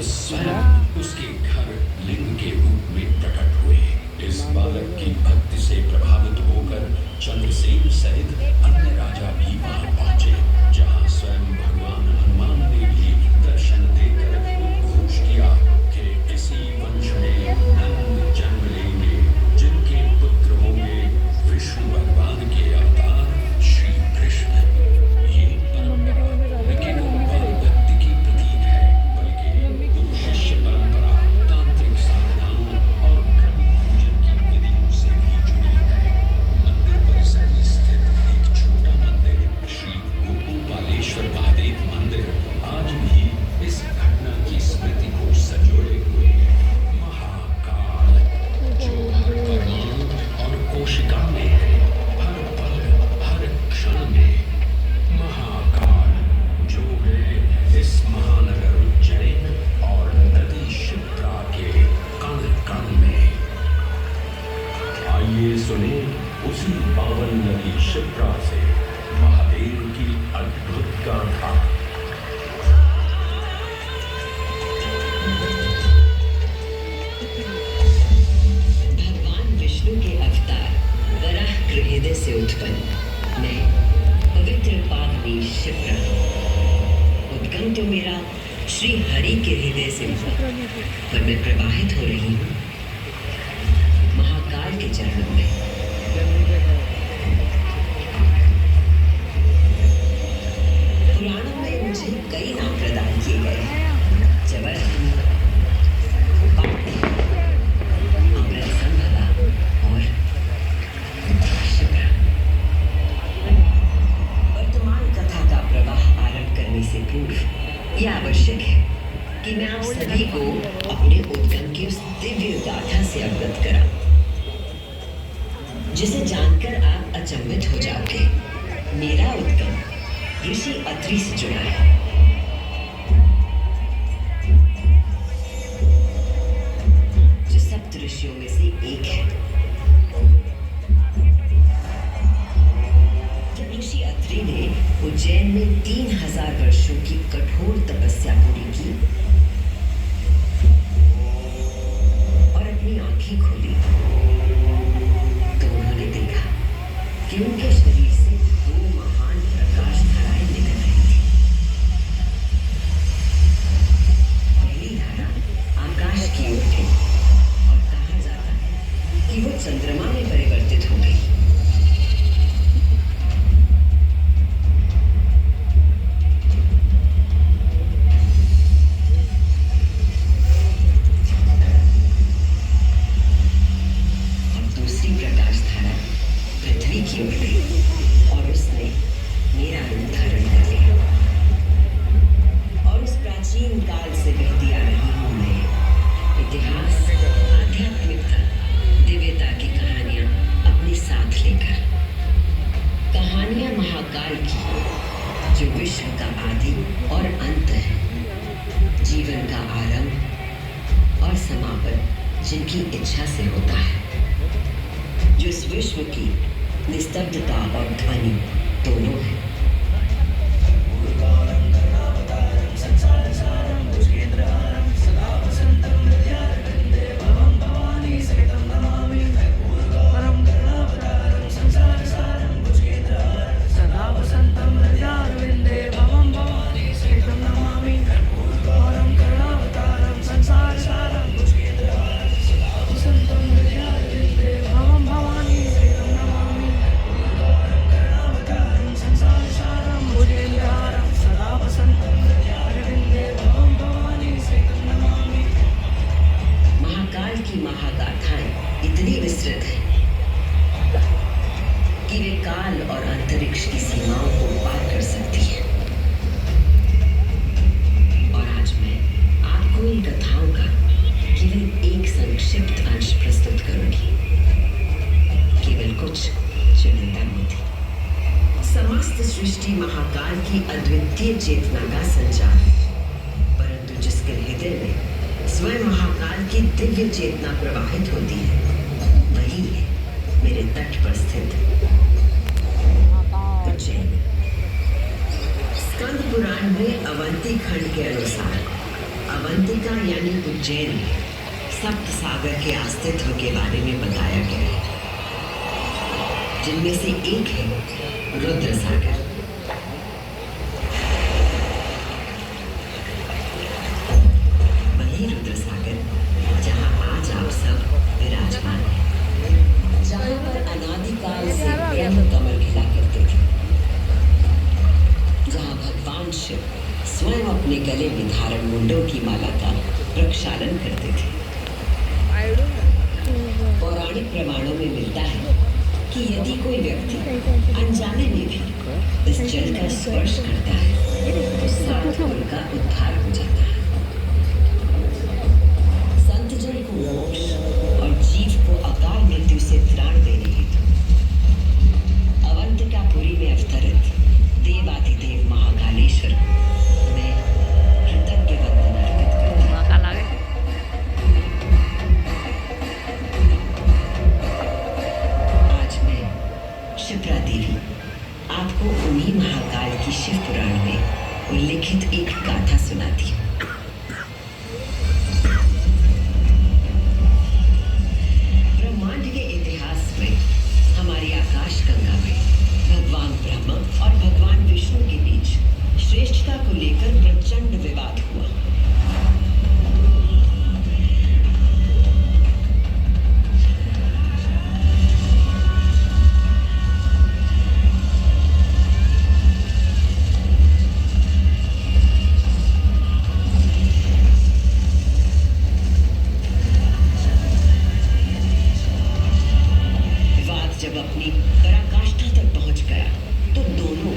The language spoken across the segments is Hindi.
स्वयं उसके घर लिंग के रूप में प्रकट हुए। इस बालक की भक्ति से प्रभावित होकर चंद्रसेन सहित अन्य राजा भी वहां पहुंचे, जहां स्वयं भगवान हनुमान ने भी दर्शन देकर उद्घोष किया कि इसी वंश में नंद जन्म लेंगे, जिनके पुत्र होंगे विष्णु भगवान के अवतार श्री कृष्ण। ये परंपरा न केवल बाल भक्ति की प्रतीक है, बल्कि गुरु शिष्य परंपरा, तांत्रिक साधनाओं और ब्रह्म पूजन की विधियों से भी जुड़ी है। मंदिर परिसर में स्थित एक छोटा मंदिर श्री गोपालेश्वर महादेव मंदिर आज भी इस घटना की स्मृति को संजोए हुए है। महाकाल जो हर परमाणु और कोशिका में है, हर पल हर क्षण में। महाकाल जो है इस महानगर उज्जैन और नदी शिप्रा के कण कण में। आइए सुने उसी पावन नदी शिप्रा से महादेव की अद्भुत गाथा। भगवान विष्णु के अवतार वराह हृदय से उत्पन्न मैं पवित्र पावनी शिप्रा। उद्गम तो मेरा श्री हरि के हृदय से हुआ, पर मैं प्रवाहित हो रही हूँ महाकाल के चरणों में। पुराणों में मुझे कई नाम प्रदान किए गए हैं। जबरदस्ती, अमृत संभवा और शिप्रा। वर्तमान कथा का प्रवाह आरंभ करने से पूर्व यह आवश्यक है कि मैं आप सभी को अपने उद्गम की उस दिव्य गाथा से अवगत कराऊं, जिसे जानकर आप अचंभित हो जाओगे। मेरा उद्गम ऋषि अत्रि से जुड़ा है। जो सप्त ऋषियों में से एक है। जब ऋषि अत्रि ने उज्जैन में 3000 वर्षों की कठोर तपस्या पूरी की और अपनी आंखें खोली, तो उन्होंने देखा कि उनके शरीर से 2 महान प्रकाश धाराएं निकल रही थी। पहली धारा आकाश की ओर थी और कहा जाता है कि वो चंद्रमा में परिवर्तित हो गई। की ओर गई और उसने मेरा रूप धारण कर लिया। और उस प्राचीन काल से बहती आ रही हूँ मैं इतिहास, आध्यात्मिकता, दिव्यता की कहानियां अपने साथ लेकर। कहानियां महाकाल की, जो विश्व का आदि और अंत है, जीवन का आरंभ और समापन जिनकी इच्छा से होता है, जो इस विश्व की निस्तब्धता और ध्वनि दोनों है। महागाथाएं इतनी विस्तृत है कि वे काल और अंतरिक्ष की सीमाओं को पार कर सकती है। और आज मैं आपको इन कथाओं का केवल एक संक्षिप्त अंश प्रस्तुत करूंगी, केवल कुछ चुनिंदा मोती। समस्त सृष्टि महाकाल की अद्वितीय चेतना का संचार है, परंतु जिसके हृदय में स्वयं महाकाल की दिव्य चेतना प्रवाहित होती है, वही है मेरे तट पर स्थित उज्जैन। स्कंद पुराण में अवंती खंड के अनुसार अवंतिका यानी उज्जैन में सप्त सागर के अस्तित्व के बारे में बताया गया है, जिनमें से एक है रुद्र सागर। वही रुद्र सागर जहां आज आप सब विराजमान हैं, जहां पर अनादिकाल से ब्रह्म कमल खिला करते थे, जहां भगवान शिव स्वयं अपने गले में धारण मुंडों की माला का प्रक्षालन करते थे। पौराणिक प्रमाणों में मिलता है कि यदि कोई व्यक्ति अनजाने में भी इस जल का स्पर्श करता है तो 7 कुल का उद्धार हो जाता है। संत जन को मोक्ष और जीव को अकाल मृत्यु से त्राण देने हेतु अवंतिकापुरी में अवतरित देवाधिदेव महाकालेश्वर को मैं कृतज्ञ वंदना अर्पित करता हूं। आज मैं शिप्रा देवी आपको उन्हीं महाकाल की शिव पुराण में उल्लिखित एक गाथा सुनाती हूँ। ब्रह्मांड के इतिहास में हमारी आकाश गंगा में भगवान ब्रह्मा और भगवान विष्णु के बीच श्रेष्ठता को लेकर प्रचंड विवाद हुआ। जब अपनी पराकाष्ठा तक पहुंच गया तो दोनों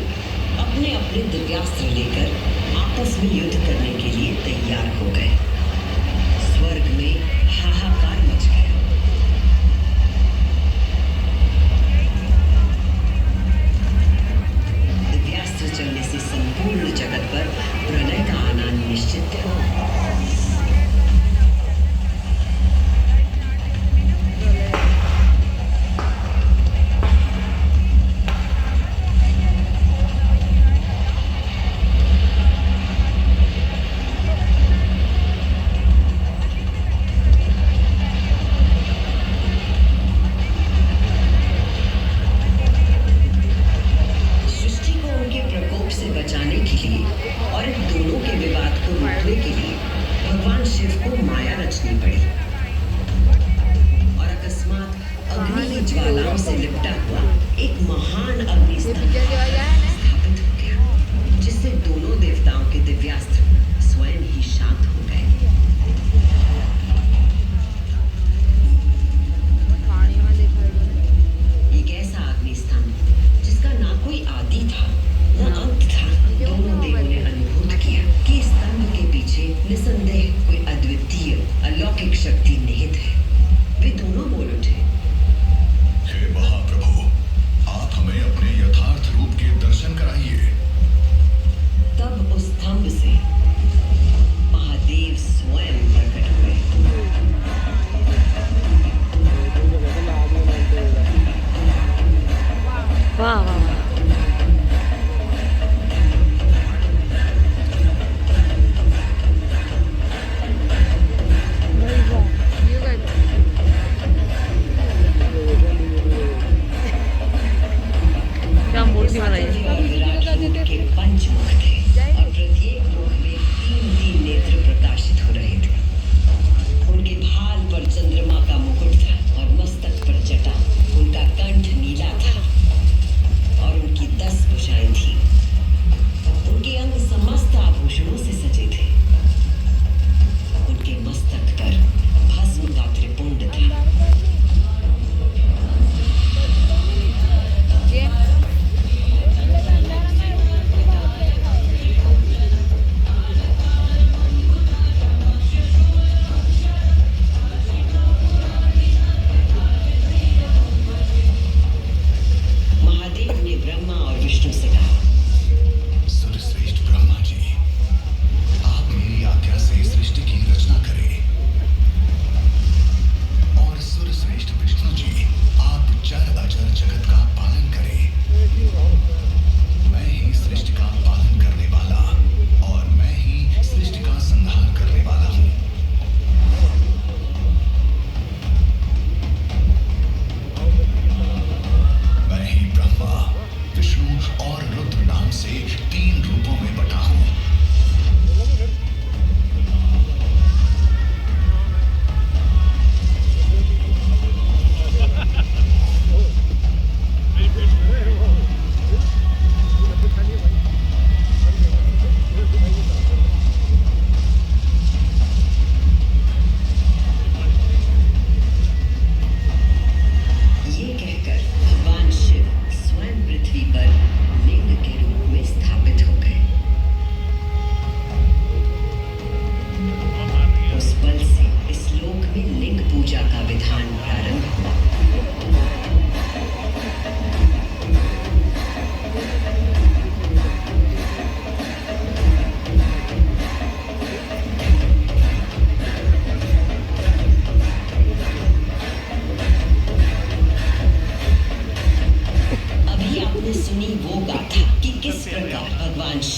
अपने अपने दिव्यास्त्र लेकर आपस में युद्ध करने के लिए तैयार हो गए। स्वर्ग में हाहाकार मच गया। दिव्यास्त्र चलने से संपूर्ण जगत पर प्रलय का आना निश्चित था। बचाने के लिए और इन दोनों के विवाद को रोकने के लिए भगवान शिव को माया रचनी पड़ी और अकस्मात अग्नि की ज्वालाओं से लिपटा हुआ एक महान अग्निस्तंभ स्थापित हो गया, जिससे दोनों देवताओं के दिव्यास्त्र स्वयं ही शांत हो गए। एक ऐसा अग्निस्तंभ जिसका ना कोई आदि था न अंत था। दोनों देवों ने अनुभूत किया कि स्तंभ के पीछे निसंदेह कोई अद्वितीय अलौकिक शक्ति निहित है। वे दोनों बोल उठे, हे महाप्रभु, आप हमें अपने यथार्थ रूप के दर्शन कराइए। तब उस स्तंभ से महादेव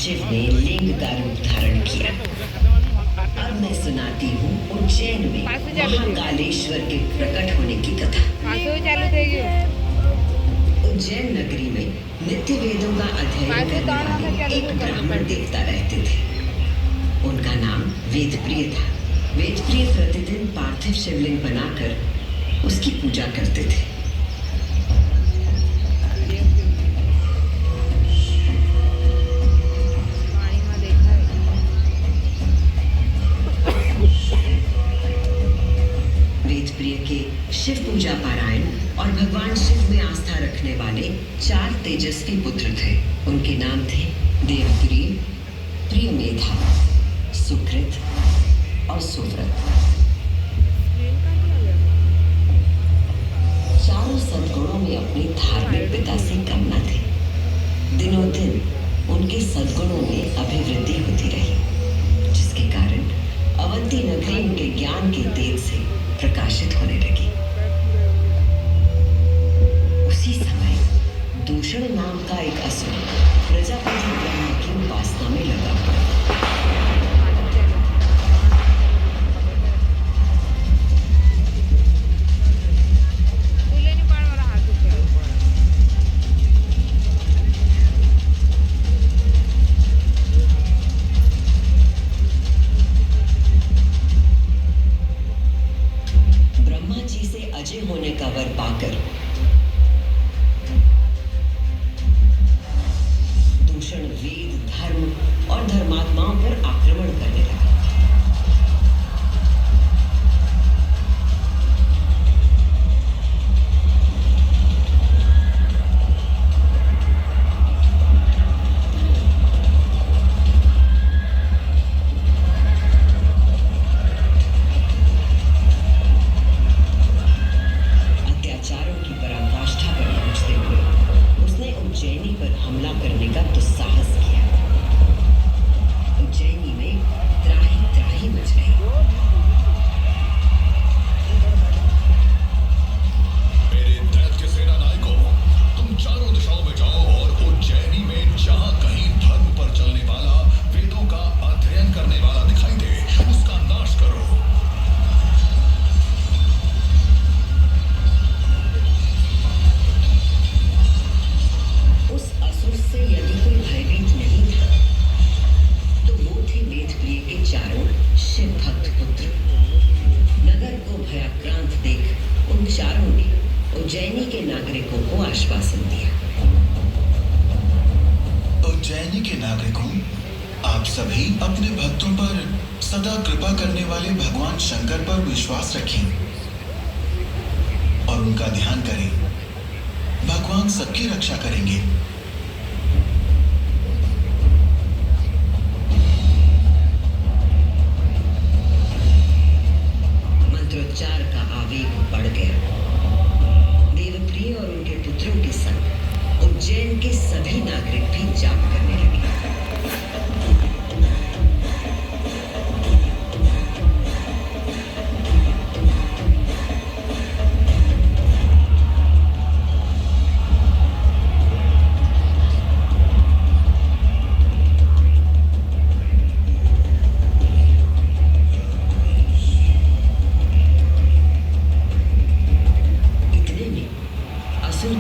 शिव ने लिंग का रूप धारण किया। अब मैं सुनाती हूँ उज्जैन में महाकालेश्वर के प्रकट होने की कथा। उज्जैन नगरी में नित्य वेदों का अध्ययन करने वाले एक ब्राह्मण देवता रहते थे। उनका नाम वेदप्रिय था। वेदप्रिय प्रतिदिन पार्थिव शिवलिंग बनाकर उसकी पूजा करते थे। वेदप्रिय के शिव पूजा पारायण और भगवान शिव में आस्था रखने वाले 4 तेजस्वी पुत्र थे। उनके नाम थे देवप्रिय, प्रियमेधा, सुकृत और सुव्रत। चारों सद्गुणों में अपने धार्मिक पिता से कम न थे। दिनों दिन उनके सद्गुणों में अभिवृद्धि होती रही, जिसके कारण अवंती नगरी उनके ज्ञान के तेज से प्रकाशित होने लगी। उसी समय दूषण नाम का एक असुर प्रजापति ब्रह्मा की उपासना में लगा हुआ। अजय होने का वर पाकर दूषण वेद, धर्म और धर्मात्माओं पर आक्रमण करने लगा। उज्जैनी के नागरिकों को आश्वासन दिया। उज्जैनी के नागरिकों, आप सभी अपने भक्तों पर सदा कृपा करने वाले भगवान शंकर पर विश्वास रखें और उनका ध्यान करें। भगवान सबकी रक्षा करेंगे। मंत्रोच्चार का आवेग बढ़ गया। देवप्रिय और उनके पुत्रों के संग उज्जैन के सभी नागरिक भी जाप करने लगे।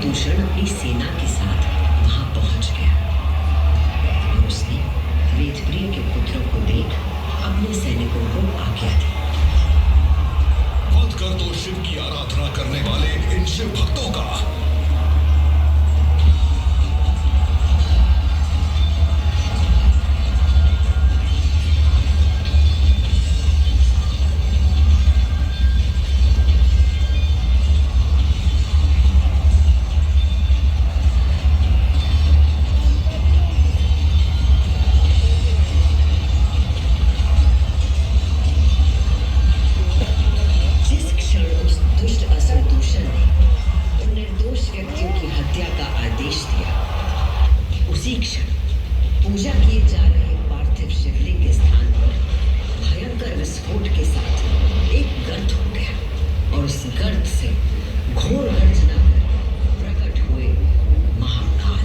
दूषण अपनी सेना के साथ वहां पहुंच गया और उसने वेदप्रिय के पुत्रों को देख अपने सैनिकों को आज्ञा दी। वध कर दो शिव की आराधना करने वाले इन शिव भक्तों का। उसी क्षण पूजा किए जा रहे पार्थिव शिवलिंग के स्थान पर भयंकर विस्फोट के साथ एक गर्त हो गया और उस गर्त से घोर गर्जना कर प्रकट हुए महाकाल।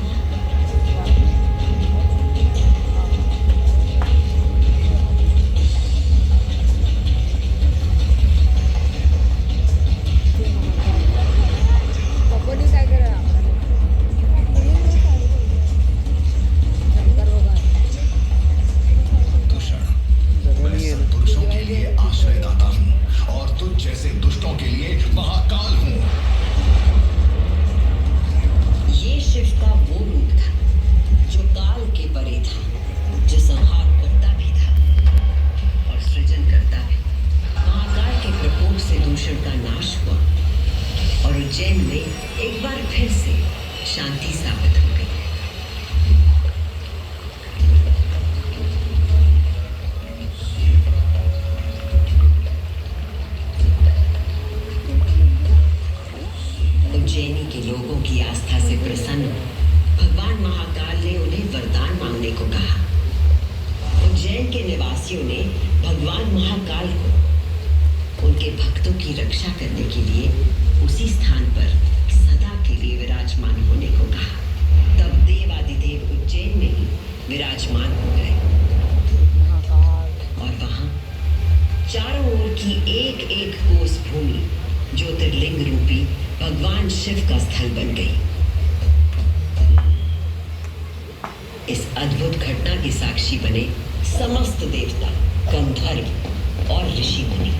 शांति साबित हो गई है। उज्जैनी के लोगों की आस्था से प्रसन्न भगवान महाकाल ने उन्हें वरदान मांगने को कहा। उज्जैन के निवासियों ने भगवान महाकाल को उनके भक्तों की रक्षा करने के लिए उसी स्थान पर सदा के लिए विराजमान होने को कहा। तब देवादिदेव उज्जैन में ही विराजमान हो गए और वहां चारों ओर की एक एक कोस भूमि ज्योतिर्लिंग रूपी भगवान शिव का स्थल बन गई। इस अद्भुत घटना के साक्षी बने समस्त देवता, गंधर्व और ऋषि मुनि।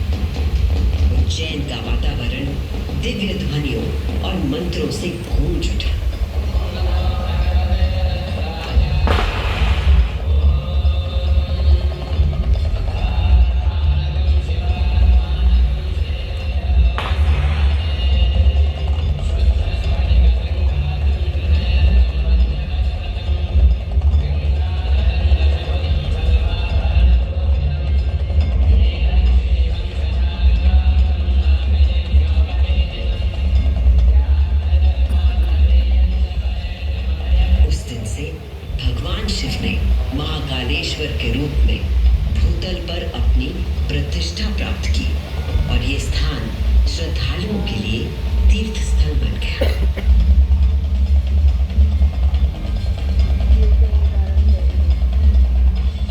उज्जैन का वातावरण दिव्य ध्वनियों और मंत्रों से गूंज उठा। भगवान शिव ने महाकालेश्वर के रूप में भूतल पर अपनी प्रतिष्ठा प्राप्त की और ये स्थान श्रद्धालुओं के लिए तीर्थ स्थल बन गया।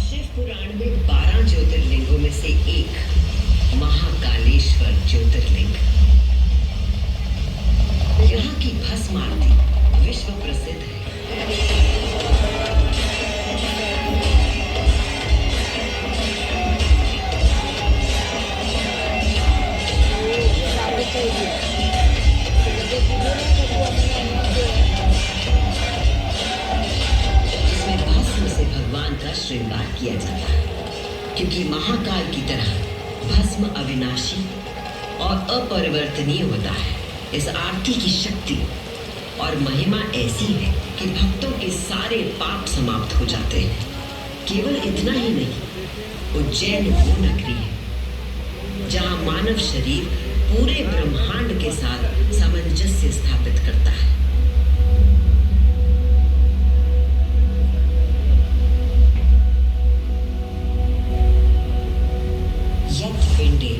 शिव पुराण में 12 ज्योतिर्लिंगों में से एक महाकालेश्वर ज्योतिर्लिंग। यहाँ की भस्म आरती विश्व प्रसिद्ध है। इसमें भस्म से भगवान का श्रृंगार किया जाता है, क्योंकि महाकाल की तरह भस्म अविनाशी और अपरिवर्तनीय होता है। इस आरती की शक्ति और महिमा ऐसी है कि भक्तों के सारे पाप समाप्त हो जाते हैं। केवल इतना ही नहीं, उज्जैन वो नगरी है जहां मानव शरीर पूरे ब्रह्मांड के साथ सामंजस्य स्थापित करता है। यत् पिंडे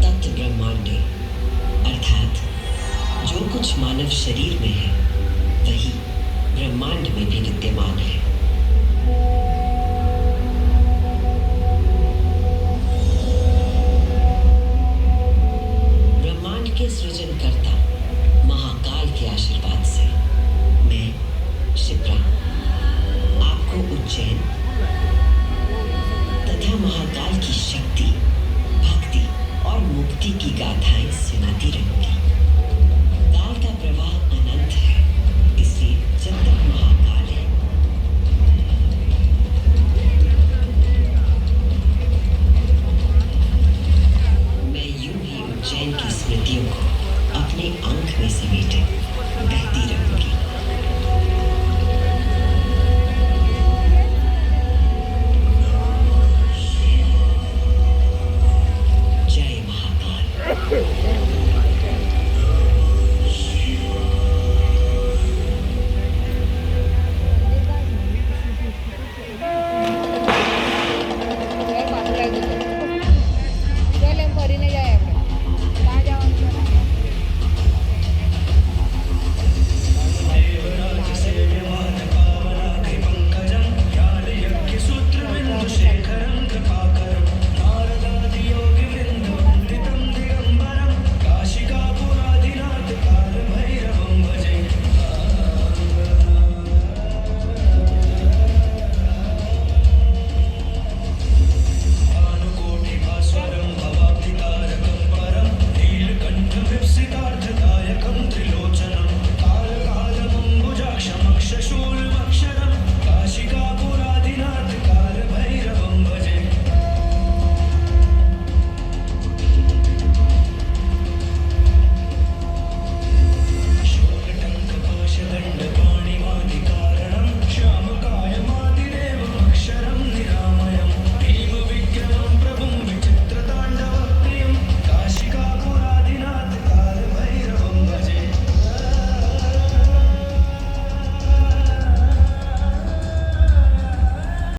तत् ब्रह्मांडे, अर्थात जो कुछ मानव शरीर में है वही ब्रह्मांड में भी विद्यमान है।